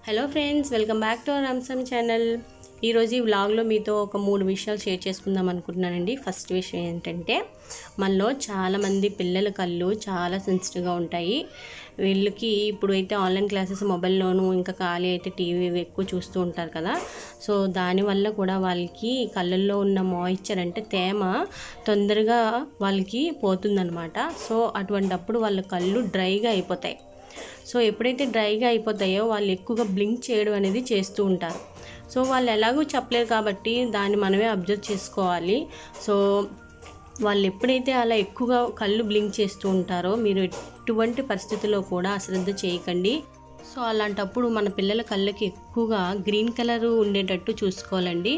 Hello friends, welcome back to our రామ్సమ్ channel. ఈరోజు ఈ వ్లాగ్లో మీతో ఒక 3 విషయాలు షేర్ చేసుకుందాం అనుకుంటున్నానండి. ఫస్ట్ విషయం ఏంటంటే, మనలో చాలామంది పిల్లల కళ్ళు చాలా సెన్సిటివ్గా ఉంటాయి. వీళ్ళకి ఇప్పుడు అయితే ఆన్లైన్ క్లాసెస్ మొబైల్లోనూ, ఇంకా ఖాళీ అయితే టీవీ ఎక్కువ చూస్తూ ఉంటారు కదా. సో దానివల్ల కూడా వాళ్ళకి కళ్ళల్లో ఉన్న మాయిశ్చర్ అంటే తేమ తొందరగా వాళ్ళకి పోతుందన్నమాట. సో అటువంటప్పుడు వాళ్ళ కళ్ళు డ్రైగా అయిపోతాయి. సో ఎప్పుడైతే డ్రైగా అయిపోతాయో వాళ్ళు ఎక్కువగా బ్లింక్ చేయడం అనేది చేస్తూ ఉంటారు. సో వాళ్ళు ఎలాగో చెప్పలేరు కాబట్టి దాన్ని మనమే అబ్జర్వ్ చేసుకోవాలి. సో వాళ్ళు ఎప్పుడైతే అలా ఎక్కువగా కళ్ళు బ్లింక్ చేస్తూ ఉంటారో మీరు ఎటువంటి పరిస్థితుల్లో కూడా అశ్రద్ధ చేయకండి. సో అలాంటప్పుడు మన పిల్లల కళ్ళకి ఎక్కువగా గ్రీన్ కలర్ ఉండేటట్టు చూసుకోవాలండి.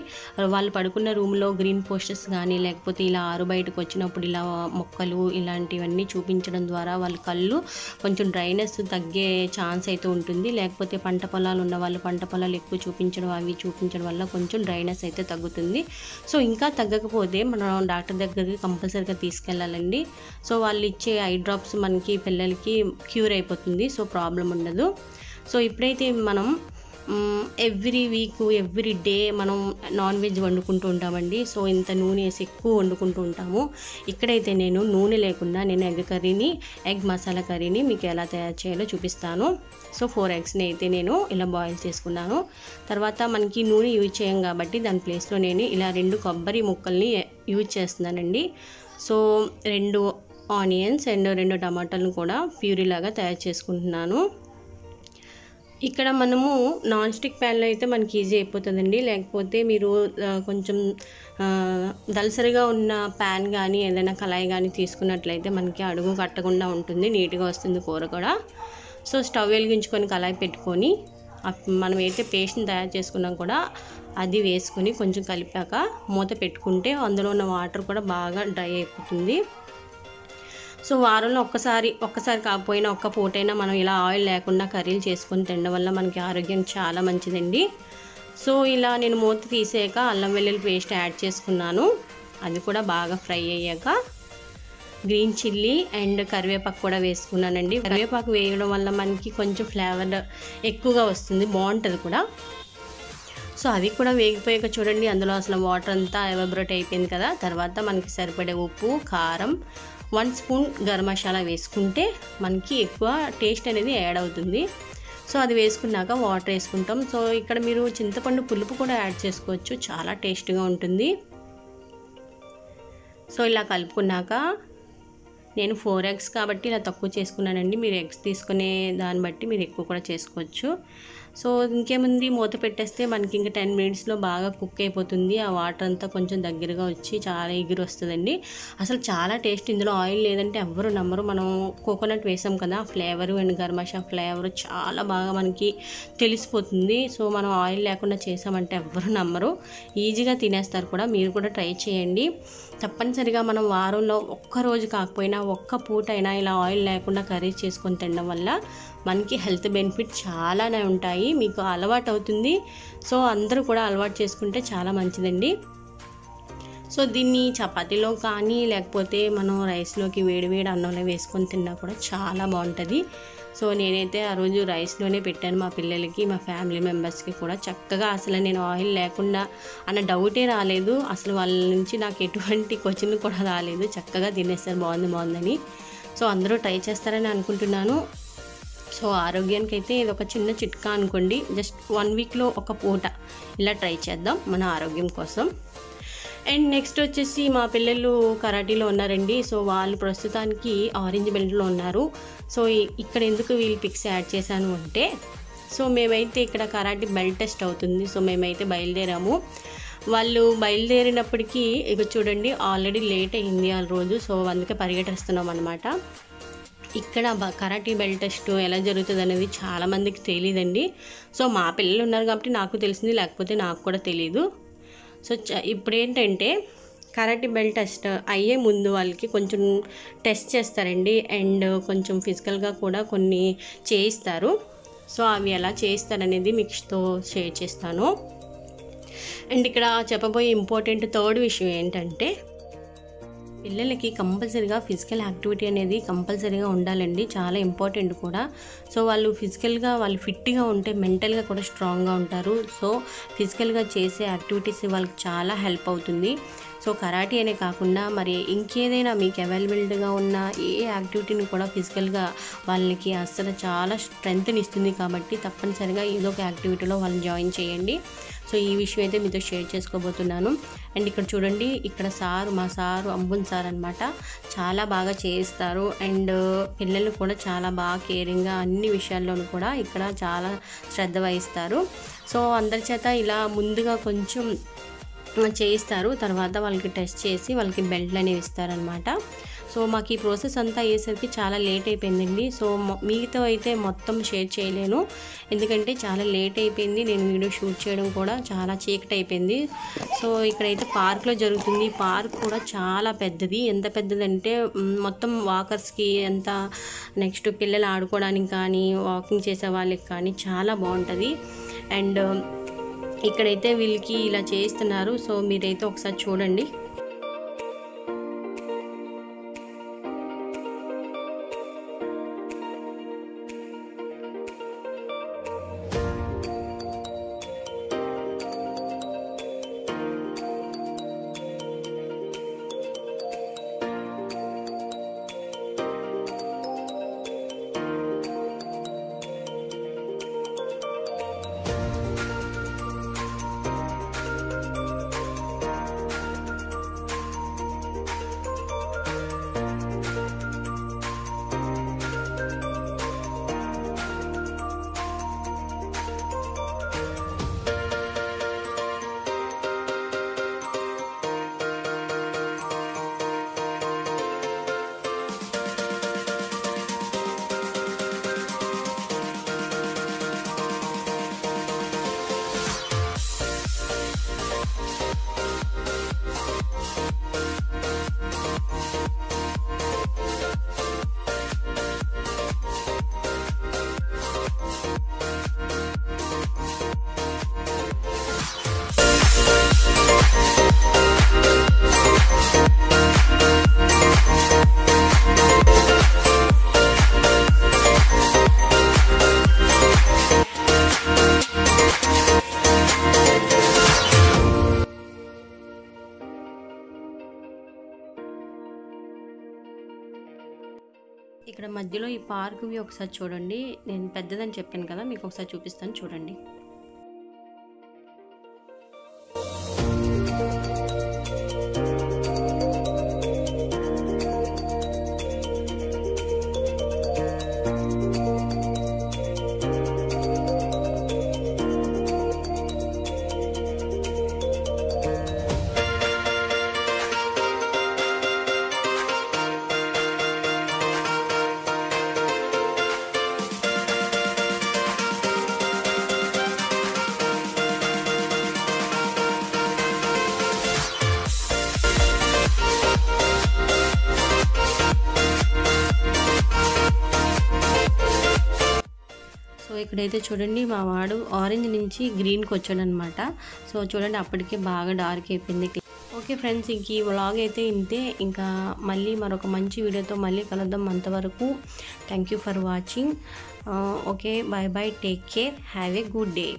వాళ్ళు పడుకున్న రూమ్లో గ్రీన్ పోస్టర్స్ కానీ, లేకపోతే ఇలా ఆరు బయటకు వచ్చినప్పుడు ఇలా మొక్కలు ఇలాంటివన్నీ చూపించడం ద్వారా వాళ్ళ కళ్ళు కొంచెం డ్రైనెస్ తగ్గే ఛాన్స్ అయితే ఉంటుంది. లేకపోతే పంట పొలాలు ఉన్న వాళ్ళు పంట పొలాలు ఎక్కువ చూపించడం వల్ల కొంచెం డ్రైనెస్ అయితే తగ్గుతుంది. సో ఇంకా తగ్గకపోతే మనం డాక్టర్ దగ్గరికి కంపల్సరీగా తీసుకెళ్ళాలండి. సో వాళ్ళు ఇచ్చే ఐ డ్రాప్స్ మనకి పిల్లలకి క్యూర్ అయిపోతుంది. సో ప్రాబ్లం ఉండదు. సో ఇప్పుడైతే మనం ఎవ్రీ వీక్ ఎవ్రీ డే మనం నాన్ వెజ్ వండుకుంటూ ఉంటామండి. సో ఇంత నూనె వేసి ఎక్కువ వండుకుంటూ ఉంటాము. ఇక్కడైతే నేను నూనె లేకుండా నేను ఎగ్ మసాలా కర్రీని మీకు ఎలా తయారు చేయాలో చూపిస్తాను. సో 4 ఎగ్స్ని అయితే నేను ఇలా బాయిల్ చేసుకున్నాను. తర్వాత మనకి నూనె యూజ్ చేయం కాబట్టి దాని ప్లేస్లో నేను ఇలా 2 కొబ్బరి ముక్కల్ని యూజ్ చేస్తున్నానండి. సో 2 ఆనియన్స్ అండ్ 2 టమాటాలను కూడా ప్యూరీ లాగా తయారు చేసుకుంటున్నాను. ఇక్కడ మనము నాన్ స్టిక్ ప్యాన్లో అయితే మనకి ఈజీ అయిపోతుందండి. లేకపోతే మీరు కొంచెం దలసరిగా ఉన్న ప్యాన్ కానీ ఏదైనా కళాయి కానీ తీసుకున్నట్లయితే మనకి అడుగు కట్టకుండా ఉంటుంది, నీట్గా వస్తుంది కూర కూడా. సో స్టవ్ వెలిగించుకొని కళాయి పెట్టుకొని మనం అయితే పేస్ట్ని తయారు చేసుకున్నాం కూడా అది వేసుకొని కొంచెం కలిపాక మూత పెట్టుకుంటే అందులో ఉన్న వాటర్ కూడా బాగా డ్రై అయిపోతుంది. సో వారంలో ఒక్కసారి కాకపోయినా ఒక్క పూటైనా మనం ఇలా ఆయిల్ లేకుండా కర్రీలు చేసుకొని తినడం వల్ల మనకి ఆరోగ్యం చాలా మంచిదండి. సో ఇలా నేను మూత తీసాక అల్లం వెల్లుల్లి పేస్ట్ యాడ్ చేసుకున్నాను. అది కూడా బాగా ఫ్రై అయ్యాక గ్రీన్ చిల్లీ అండ్ కరివేపాకు కూడా వేసుకున్నానండి. కరివేపాకు వేయడం వల్ల మనకి కొంచెం ఫ్లేవర్ ఎక్కువగా వస్తుంది, బాగుంటుంది కూడా. సో అవి కూడా వేగిపోయాక చూడండి అందులో అసలు వాటర్ అంతా ఎవాపరేట్ అయిపోయింది కదా. తర్వాత మనకి సరిపడే ఉప్పు, కారం, 1 స్పూన్ గరం మసాలా వేసుకుంటే మనకి ఎక్కువ టేస్ట్ అనేది యాడ్ అవుతుంది. సో అది వేసుకున్నాక వాటర్ వేసుకుంటాం. సో ఇక్కడ మీరు చింతపండు పులుపు కూడా యాడ్ చేసుకోవచ్చు, చాలా టేస్ట్గా ఉంటుంది. సో ఇలా కలుపుకున్నాక నేను 4 ఎగ్స్ కాబట్టి ఇలా తక్కువ చేసుకున్నానండి. మీరు ఎగ్స్ తీసుకునే దాన్ని బట్టి మీరు ఎక్కువ కూడా చేసుకోవచ్చు. సో ఇంకేముంది, మూత పెట్టేస్తే మనకి ఇంకా 10 మినిట్స్లో బాగా కుక్ అయిపోతుంది. ఆ వాటర్ అంతా కొంచెం దగ్గరగా వచ్చి చాలా ఎగురు వస్తుందండి. అసలు చాలా టేస్ట్. ఇందులో ఆయిల్ లేదంటే ఎవ్వరు నమ్మరు. మనం కోకోనట్ వేసాం కదా, flavour and garam masala flavour చాలా బాగా మనకి తెలిసిపోతుంది. సో మనం ఆయిల్ లేకుండా చేసామంటే ఎవ్వరు నమ్మరు, ఈజీగా తినేస్తారు కూడా. మీరు కూడా ట్రై చేయండి తప్పనిసరిగా. మనం వారంలో ఒక్కరోజు కాకపోయినా ఒక్క పూట అయినా ఇలా ఆయిల్ లేకుండా కర్రీ చేసుకొని తినడం వల్ల మనకి హెల్త్ బెనిఫిట్ చాలానే ఉంటాయి. మీకు అలవాటు అవుతుంది. సో అందరూ కూడా అలవాటు చేసుకుంటే చాలా మంచిదండి. సో దీన్ని చపాతీలో కానీ లేకపోతే మనం రైస్లోకి వేడివేడి అన్నంలో వేసుకొని తిన్నా కూడా చాలా బాగుంటుంది. సో నేనైతే ఆ రోజు రైస్లోనే పెట్టాను మా పిల్లలకి, మా ఫ్యామిలీ మెంబర్స్కి కూడా చక్కగా. అసలు నేను ఆయిల్ లేకుండా అన్న డౌటే రాలేదు. అసలు వాళ్ళ నుంచి నాకు ఎటువంటి క్వశ్చన్లు కూడా రాలేదు. చక్కగా తినేస్తారు బాగుందని. సో అందరూ ట్రై చేస్తారని అనుకుంటున్నాను. సో ఆరోగ్యానికి అయితే ఇది ఒక చిన్న చిట్కా అనుకోండి. జస్ట్ 1 వీక్లో ఒక పూట ఇలా ట్రై చేద్దాం మన ఆరోగ్యం కోసం. అండ్ నెక్స్ట్ వచ్చేసి మా పిల్లలు కరాటీలో ఉన్నారండి. సో వాళ్ళు ప్రస్తుతానికి ఆరెంజ్ బెల్ట్లో ఉన్నారు. సో ఇక్కడ ఎందుకు వీళ్ళు పిక్స్ యాడ్ చేశాను అంటే, సో మేమైతే ఇక్కడ కరాటీ బెల్ట్ టెస్ట్ అవుతుంది. సో మేమైతే బయలుదేరాము. వాళ్ళు బయలుదేరినప్పటికీ ఇక చూడండి ఆల్రెడీ లేట్ అయింది ఆ రోజు. సో అందుకే పరిగెట్టేస్తున్నాం అనమాట. ఇక్కడ కరాటీ బెల్ట్ టెస్ట్ ఎలా జరుగుతుంది అనేది చాలామందికి తెలియదండి. సో మా పిల్లలు ఉన్నారు కాబట్టి నాకు తెలిసింది, లేకపోతే నాకు కూడా తెలీదు. సో ఇప్పుడు ఏంటంటే కరాటీ బెల్ట్ టెస్ట్ అయ్యే ముందు వాళ్ళకి కొంచెం టెస్ట్ చేస్తారండి. అండ్ కొంచెం ఫిజికల్గా కూడా కొన్ని చేయిస్తారు. సో అవి ఎలా చేయిస్తారనేది మీతో షేర్ చేస్తాను. అండ్ ఇక్కడ చెప్పబోయే ఇంపార్టెంట్ 3rd విషయం ఏంటంటే, పిల్లలకి కంపల్సరీగా ఫిజికల్ యాక్టివిటీ అనేది కంపల్సరీగా ఉండాలండి, చాలా ఇంపార్టెంట్ కూడా. సో వాళ్ళు ఫిజికల్గా వాళ్ళు ఫిట్గా ఉంటే మెంటల్గా కూడా స్ట్రాంగ్గా ఉంటారు. సో ఫిజికల్గా చేసే యాక్టివిటీస్ వాళ్ళకి చాలా హెల్ప్ అవుతుంది. సో కరాటీ అనే కాకుండా మరి ఇంకేదైనా మీకు అవైలబిలిటీగా ఉన్న ఏ యాక్టివిటీని కూడా ఫిజికల్గా వాళ్ళకి అసలు చాలా స్ట్రెంగ్త్ని ఇస్తుంది. కాబట్టి తప్పనిసరిగా ఏదో ఒక యాక్టివిటీలో వాళ్ళని జాయిన్ చేయండి. సో ఈ విషయం అయితే మీతో షేర్ చేసుకోబోతున్నాను. అండ్ ఇక్కడ చూడండి, ఇక్కడ మా సారు అంబున్ సార్ అనమాట, చాలా బాగా చేయిస్తారు. అండ్ పిల్లలు కూడా చాలా బాగా కేరింగ్గా అన్ని విషయాల్లోనూ కూడా ఇక్కడ చాలా శ్రద్ధ వహిస్తారు. సో అందరి చేత ఇలా ముందుగా కొంచెం చేయిస్తారు, తర్వాత వాళ్ళకి టెస్ట్ చేసి వాళ్ళకి బెల్ట్లు అనేవి ఇస్తారనమాట. సో మాకు ఈ ప్రాసెస్ అంతా అయ్యేసరికి చాలా లేట్ అయిపోయిందండి. సో మీతో అయితే మొత్తం షేర్ చేయలేను, ఎందుకంటే చాలా లేట్ అయిపోయింది. నేను వీడియో షూట్ చేయడం కూడా చాలా చీకటి అయిపోయింది. సో ఇక్కడైతే పార్క్లో జరుగుతుంది. పార్క్ కూడా చాలా పెద్దది. ఎంత పెద్దదంటే మొత్తం వాకర్స్కి ఎంత, నెక్స్ట్ పిల్లలు ఆడుకోవడానికి కానీ వాకింగ్ చేసే వాళ్ళకి కానీ చాలా బాగుంటుంది. అండ్ ఇక్కడైతే వీళ్ళకి ఇలా చేస్తున్నారు. సో మీరైతే ఒకసారి చూడండి. ఇక్కడ మధ్యలో ఈ పార్క్వి ఒకసారి చూడండి. నేను పెద్దదని చెప్పాను కదా, మీకు ఒకసారి చూపిస్తాను చూడండి. సో ఇక్కడైతే చూడండి, మా వాడు ఆరెంజ్ నుంచి గ్రీన్కి వచ్చాడనమాట. సో చూడండి, అప్పటికే బాగా డార్క్ అయిపోయింది. ఓకే ఫ్రెండ్స్, ఇంక ఈ వ్లాగ్ అయితే ఇంతే. ఇంకా మళ్ళీ మరొక మంచి వీడియోతో మళ్ళీ కలుద్దాం. అంతవరకు thank you for watching. Okay, bye bye, take care, have a good day.